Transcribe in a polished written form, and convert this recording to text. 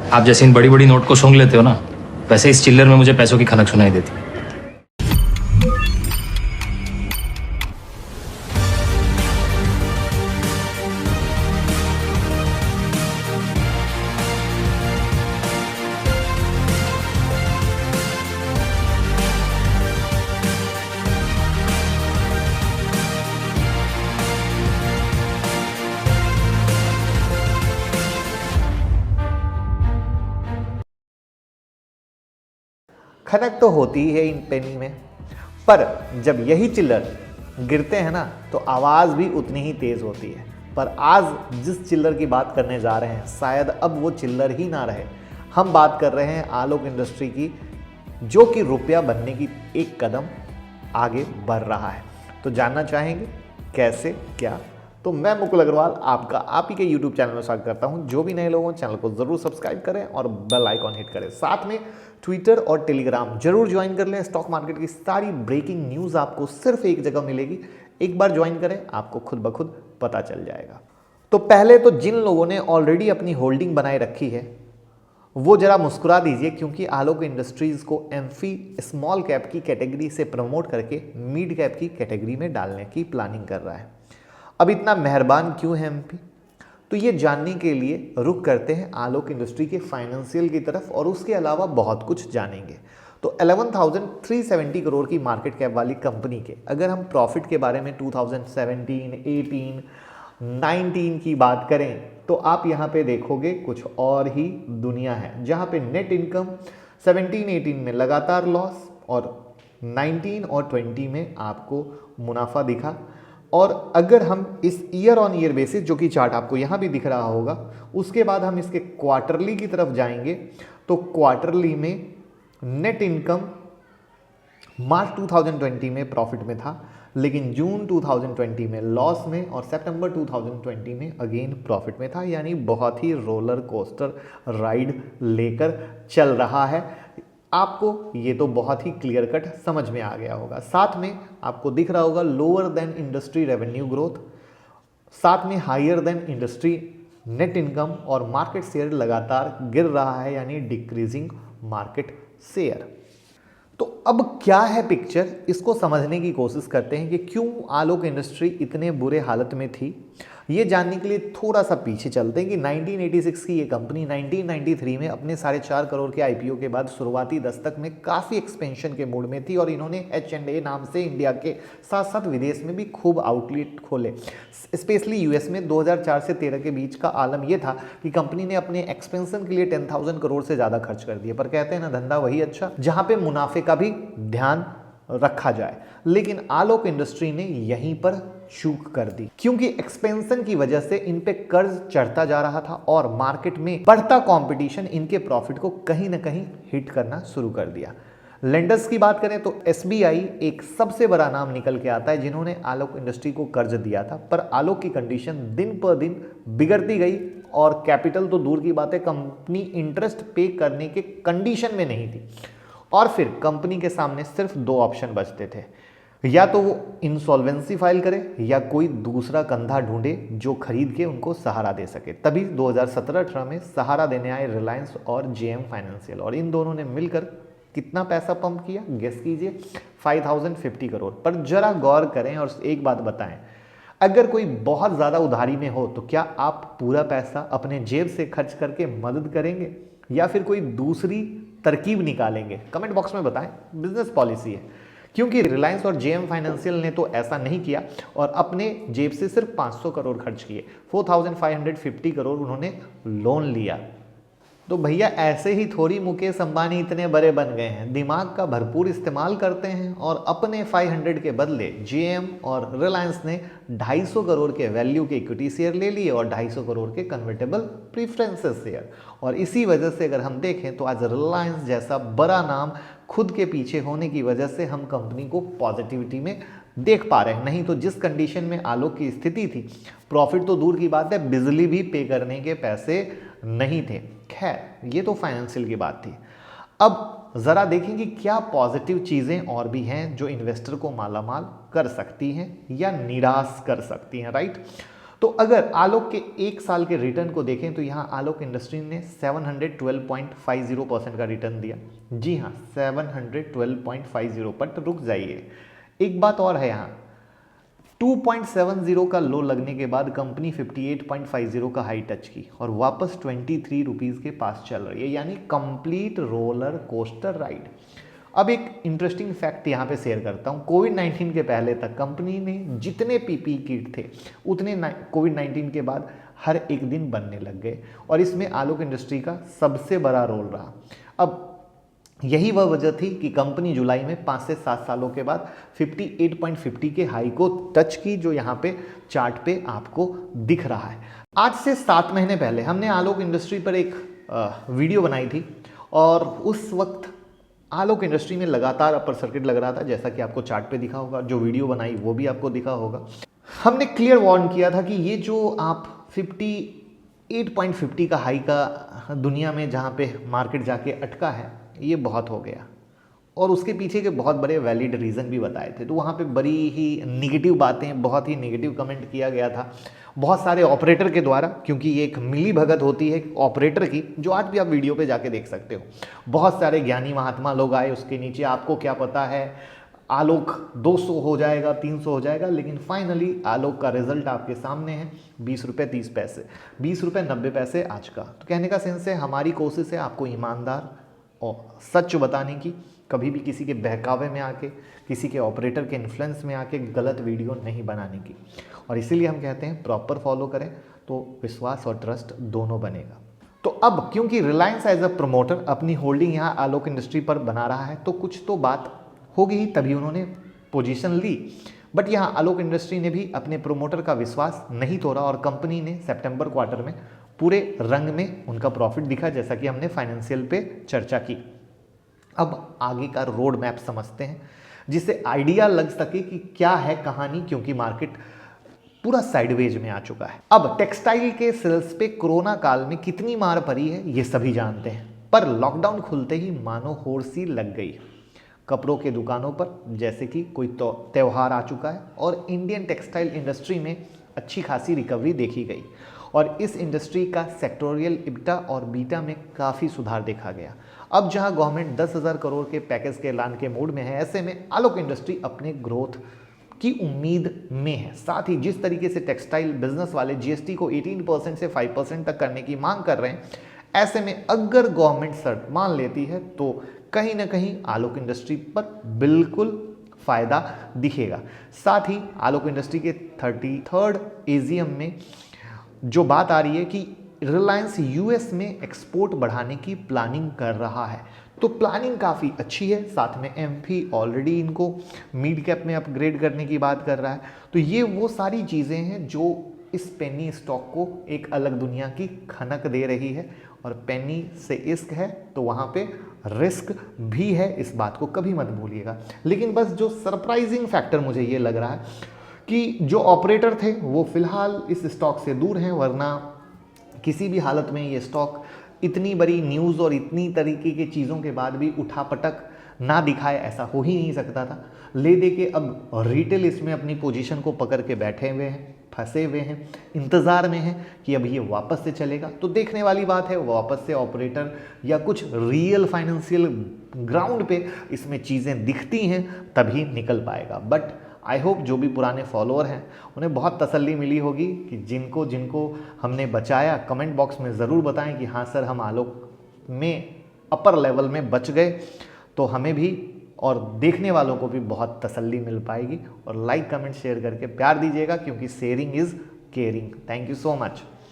आप जैसे इन बड़ी बड़ी नोट को सूंघ लेते हो ना, वैसे इस चिल्लर में मुझे पैसों की खनक सुनाई देती। खनक तो होती ही है इन पेनी में, पर जब यही चिल्लर गिरते हैं ना तो आवाज़ भी उतनी ही तेज़ होती है। पर आज जिस चिल्लर की बात करने जा रहे हैं शायद अब वो चिल्लर ही ना रहे। हम बात कर रहे हैं आलोक इंडस्ट्री की, जो कि रुपया बनने की एक कदम आगे बढ़ रहा है। तो जानना चाहेंगे कैसे क्या? तो मैं मुकुल अग्रवाल आपका आप ही के YouTube चैनल में स्वागत करता हूं। जो भी नए लोग हैं चैनल को ज़रूर सब्सक्राइब करें और बेल आइकॉन हिट करें। साथ में ट्विटर और टेलीग्राम जरूर ज्वाइन कर लें। स्टॉक मार्केट की सारी ब्रेकिंग न्यूज़ आपको सिर्फ एक जगह मिलेगी। एक बार ज्वाइन करें, आपको खुद ब खुद पता चल जाएगा। तो पहले तो जिन लोगों ने ऑलरेडी अपनी होल्डिंग बनाए रखी है वो जरा मुस्कुरा दीजिए, क्योंकि आलोक इंडस्ट्रीज को एमफी स्मॉल कैप की कैटेगरी से प्रमोट करके मिड कैप की कैटेगरी में डालने की प्लानिंग कर रहा है। अब इतना मेहरबान क्यों है एमपी? तो ये जानने के लिए रुक करते हैं आलोक इंडस्ट्री के फाइनेंशियल की तरफ और उसके अलावा बहुत कुछ जानेंगे। तो 11,370 करोड़ की मार्केट कैप वाली कंपनी के अगर हम प्रॉफिट के बारे में 2017, 18, 19 की बात करें तो आप यहाँ पे देखोगे कुछ और ही दुनिया है, जहाँ पे नेट इनकम 17, 18 में लगातार लॉस और 19 और 20 में आपको मुनाफा दिखा। और अगर हम इस ईयर ऑन ईयर बेसिस, जो कि चार्ट आपको यहाँ भी दिख रहा होगा, उसके बाद हम इसके क्वार्टरली की तरफ जाएंगे तो क्वार्टरली में नेट इनकम मार्च 2020 में प्रॉफिट में था, लेकिन जून 2020 में लॉस में और सितंबर 2020 में अगेन प्रॉफिट में था। यानी बहुत ही रोलर कोस्टर राइड लेकर चल रहा है। आपको ये तो बहुत ही क्लियर कट समझ में आ गया होगा। साथ में आपको दिख रहा होगा lower than industry revenue growth, साथ में higher than industry net income और मार्केट शेयर लगातार गिर रहा है, यानी डिक्रीजिंग मार्केट शेयर। तो अब क्या है पिक्चर, इसको समझने की कोशिश करते हैं कि क्यों आलोक इंडस्ट्री इतने बुरे हालत में थी। ये जानने के लिए थोड़ा सा पीछे चलते हैं कि 1986 की ये कंपनी 1993 में अपने 4.5 करोड़ के आईपीओ के बाद शुरुआती दस्तक में काफ़ी एक्सपेंशन के मूड में थी और इन्होंने H&A नाम से इंडिया के साथ साथ विदेश में भी खूब आउटलेट खोले। स्पेशली यूएस में 2004 से 13 के बीच का आलम यह था कि कंपनी ने अपने एक्सपेंशन के लिए 10,000 करोड़ से ज़्यादा खर्च कर दिए। पर कहते हैं ना, धंधा वही अच्छा जहाँ पे मुनाफे का भी ध्यान रखा जाए। लेकिन आलोक इंडस्ट्री ने यहीं पर चूक कर दी, क्योंकि एक्सपेंशन की वजह से इन पे कर्ज चढ़ता जा रहा था और मार्केट में बढ़ता कंपटीशन इनके प्रॉफिट को कहीं ना कहीं हिट करना शुरू कर दिया। लेंडर्स की बात करें तो एसबीआई एक सबसे बड़ा नाम निकल के आता है जिन्होंने आलोक इंडस्ट्री को कर्ज दिया था। पर आलोक की कंडीशन दिन पर दिन बिगड़ती गई और कैपिटल तो दूर की बात है, कंपनी इंटरेस्ट पे करने के कंडीशन में नहीं थी। और फिर कंपनी के सामने सिर्फ दो ऑप्शन बचते थे, या तो वो इंसॉल्वेंसी फाइल करे या कोई दूसरा कंधा ढूंढे जो खरीद के उनको सहारा दे सके। तभी 2017-18 में सहारा देने आए रिलायंस और जेएम फाइनेंशियल, और इन दोनों ने मिलकर कितना पैसा पंप किया, गेस कीजिए, 5,050 करोड़। पर जरा गौर करें और एक बात बताएं, अगर कोई बहुत ज़्यादा उधारी में हो तो क्या आप पूरा पैसा अपने जेब से खर्च करके मदद करेंगे या फिर कोई दूसरी तरकीब निकालेंगे? कमेंट बॉक्स में बताएं। बिजनेस पॉलिसी है, क्योंकि रिलायंस और जेएम फाइनेंशियल ने तो ऐसा नहीं किया और अपने जेब से सिर्फ 500 करोड़ खर्च किए, 4,550 करोड़ उन्होंने लोन लिया। तो भैया ऐसे ही थोड़ी मुकेश अंबानी इतने बड़े बन गए हैं, दिमाग का भरपूर इस्तेमाल करते हैं और अपने 500 के बदले जेएम और रिलायंस ने 250 करोड़ के वैल्यू के इक्विटी शेयर ले लिए और 250 करोड़ के कन्वर्टेबल प्रीफरेंसेस शेयर। और इसी वजह से अगर हम देखें तो आज रिलायंस जैसा बड़ा नाम खुद के पीछे होने की वजह से हम कंपनी को पॉजिटिविटी में देख पा रहे हैं। नहीं तो जिस कंडीशन में आलोक की स्थिति थी, प्रॉफिट तो दूर की बात है, बिजली भी पे करने के पैसे नहीं थे। खैर, ये तो फाइनेंशियल की बात थी। अब ज़रा देखें कि क्या पॉजिटिव चीज़ें और भी हैं जो इन्वेस्टर को मालामाल कर सकती हैं या निराश कर सकती हैं, राइट? तो अगर आलोक के एक साल के रिटर्न को देखें तो यहाँ आलोक इंडस्ट्री ने 712.50% का रिटर्न दिया। जी हाँ, 712.50 पर। तो रुक जाइए, एक बात और है यहाँ, 2.70 का लो लगने के बाद कंपनी 58.50 का हाई टच की और वापस 23 रुपीज़ के पास चल रही है, यानी कंप्लीट रोलर कोस्टर राइड। अब एक इंटरेस्टिंग फैक्ट यहाँ पे शेयर करता हूँ। कोविड-19 के पहले तक कंपनी ने जितने पीपी किट थे उतने कोविड-19 के बाद हर एक दिन बनने लग गए और इसमें आलोक इंडस्ट्री का सबसे बड़ा रोल रहा। अब यही वह वजह थी कि कंपनी जुलाई में 5 से 7 सालों के बाद 58.50 के हाई को टच की, जो यहाँ पे चार्ट पे आपको दिख रहा है। आज से 7 महीने पहले हमने आलोक इंडस्ट्री पर एक वीडियो बनाई थी और उस वक्त आलोक इंडस्ट्री में लगातार अपर सर्किट लग रहा था, जैसा कि आपको चार्ट पे दिखा होगा। जो वीडियो बनाई वो भी आपको दिखा होगा। हमने क्लियर वार्न किया था कि ये जो आप 58.50 का हाई का दुनिया में जहाँ पे मार्केट जाके अटका है, ये बहुत हो गया और उसके पीछे के बहुत बड़े वैलिड रीज़न भी बताए थे। तो वहाँ पे बड़ी ही नेगेटिव बातें, बहुत ही नेगेटिव कमेंट किया गया था बहुत सारे ऑपरेटर के द्वारा, क्योंकि ये एक मिली भगत होती है ऑपरेटर की, जो आज भी आप वीडियो पे जाके देख सकते हो। बहुत सारे ज्ञानी महात्मा लोग आए उसके नीचे, आपको क्या पता है आलोक 200 हो जाएगा, 300 हो जाएगा, लेकिन फाइनली आलोक का रिजल्ट आपके सामने है, 20 रुपये 30 पैसे, 20 रुपये 90 पैसे आज का। तो कहने का सेंस है, हमारी कोशिश है आपको ईमानदार और सच बताने की, कभी भी किसी के बहकावे में आके, किसी के ऑपरेटर के इन्फ्लुएंस में आके गलत वीडियो नहीं बनाने की। और इसीलिए हम कहते हैं प्रॉपर फॉलो करें तो विश्वास और ट्रस्ट दोनों बनेगा। तो अब क्योंकि रिलायंस एज अ प्रमोटर अपनी होल्डिंग यहाँ आलोक इंडस्ट्री पर बना रहा है, तो कुछ तो बात होगी ही, तभी उन्होंने पोजीशन ली। बट यहाँ आलोक इंडस्ट्री ने भी अपने प्रोमोटर का विश्वास नहीं तोड़ा और कंपनी ने सितंबर क्वार्टर में पूरे रंग में उनका प्रॉफिट दिखा, जैसा कि हमने फाइनेंशियल पे चर्चा की। अब आगे का रोड मैप समझते हैं, जिससे आइडिया लग सके कि क्या है कहानी, क्योंकि मार्केट पूरा साइडवेज में आ चुका है। अब टेक्सटाइल के सेल्स पे कोरोना काल में कितनी मार पड़ी है ये सभी जानते हैं, पर लॉकडाउन खुलते ही मानो होड़ सी लग गई कपड़ों के दुकानों पर, जैसे कि कोई त्यौहार आ चुका है और इंडियन टेक्सटाइल इंडस्ट्री में अच्छी खासी रिकवरी देखी गई और इस इंडस्ट्री का सेक्टोरियल इब्टा और बीटा में काफ़ी सुधार देखा गया। अब जहां गवर्नमेंट 10,000 करोड़ के पैकेज के ऐलान के मूड में है, ऐसे में आलोक इंडस्ट्री अपने ग्रोथ की उम्मीद में है। साथ ही जिस तरीके से टेक्सटाइल बिजनेस वाले जीएसटी को 18% से 5% तक करने की मांग कर रहे हैं, ऐसे में अगर गवर्नमेंट शर्त मान लेती है तो कहीं ना कहीं आलोक इंडस्ट्री पर बिल्कुल फायदा दिखेगा। साथ ही आलोक इंडस्ट्री के 33rd एजीएम में जो बात आ रही है कि रिलायंस यूएस में एक्सपोर्ट बढ़ाने की प्लानिंग कर रहा है, तो प्लानिंग काफ़ी अच्छी है। साथ में एमपी ऑलरेडी इनको मिड कैप में अपग्रेड करने की बात कर रहा है। तो ये वो सारी चीज़ें हैं जो इस पेनी स्टॉक को एक अलग दुनिया की खनक दे रही है और पेनी से इश्क है तो वहाँ पे रिस्क भी है, इस बात को कभी मत भूलिएगा। लेकिन बस जो सरप्राइजिंग फैक्टर मुझे ये लग रहा है कि जो ऑपरेटर थे वो फिलहाल इस स्टॉक से दूर हैं, वरना किसी भी हालत में ये स्टॉक इतनी बड़ी न्यूज़ और इतनी तरीके की चीज़ों के बाद भी उठापटक ना दिखाए, ऐसा हो ही नहीं सकता था। ले दे के अब रिटेल इसमें अपनी पोजीशन को पकड़ के बैठे हुए हैं, फंसे हुए हैं, इंतज़ार में हैं कि अब ये वापस से चलेगा। तो देखने वाली बात है वापस से ऑपरेटर या कुछ रियल फाइनेंशियल ग्राउंड पे इसमें चीज़ें दिखती हैं तभी निकल पाएगा। बट आई होप जो भी पुराने फॉलोअर हैं उन्हें बहुत तसल्ली मिली होगी कि जिनको जिनको हमने बचाया, कमेंट बॉक्स में ज़रूर बताएं कि हाँ सर हम आलोक में अपर लेवल में बच गए, तो हमें भी और देखने वालों को भी बहुत तसल्ली मिल पाएगी। और लाइक कमेंट शेयर करके प्यार दीजिएगा, क्योंकि sharing is caring. Thank you so much.